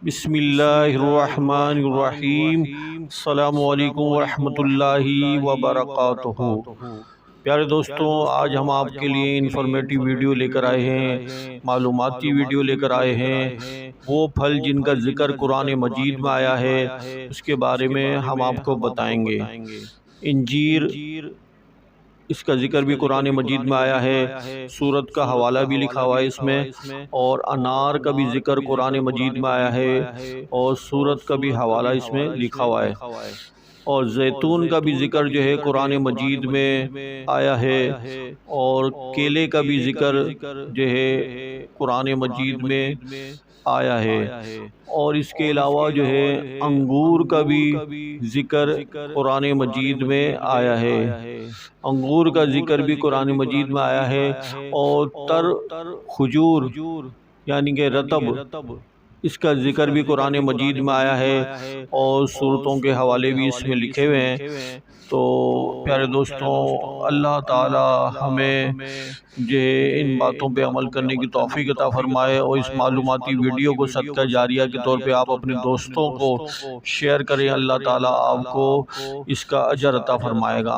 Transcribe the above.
بسم اللہ الرحمن الرحیم۔ السلام علیکم ورحمۃ اللہ وبرکاتہ۔ پیارے دوستوں، آج ہم آپ کے لیے انفارمیٹیو ویڈیو لے کر آئے ہیں، معلوماتی ویڈیو لے کر آئے ہیں۔ وہ پھل جن کا ذکر قرآن مجید میں آیا ہے، اس کے بارے میں ہم آپ کو بتائیں گے۔ انجیر، اس کا ذکر بھی قرآن مجید میں آیا ہے، سورت کا حوالہ بھی لکھا ہوا ہے اس میں، اور انار کا بھی ذکر قرآن مجید میں آیا ہے اور سورت کا بھی حوالہ اس میں لکھا ہوا ہے، اور زیتون کا بھی ذکر جو ہے قرآن مجید میں آیا ہے، اور کیلے کا بھی ذکر جو ہے قرآن مجید میں آیا ہے، اور اس کے علاوہ جو ہے انگور کا بھی ذکر قرآن مجید میں آیا ہے۔ انگور کا ذکر بھی قرآن مجید میں آیا ہے، اور تر کھجور یعنی کہ رطب، اس کا ذکر بھی قرآن مجید میں آیا ہے، اور سورتوں کے حوالے بھی اس میں لکھے ہوئے ہیں۔ تو پیارے دوستوں، اللہ تعالی ہمیں جو ان باتوں پہ عمل کرنے کی توفیق عطا فرمائے، اور اس معلوماتی ویڈیو کو صدقہ جاریہ کے طور پہ آپ اپنے دوستوں کو شیئر کریں۔ اللہ تعالی آپ کو اس کا اجر عطا فرمائے گا۔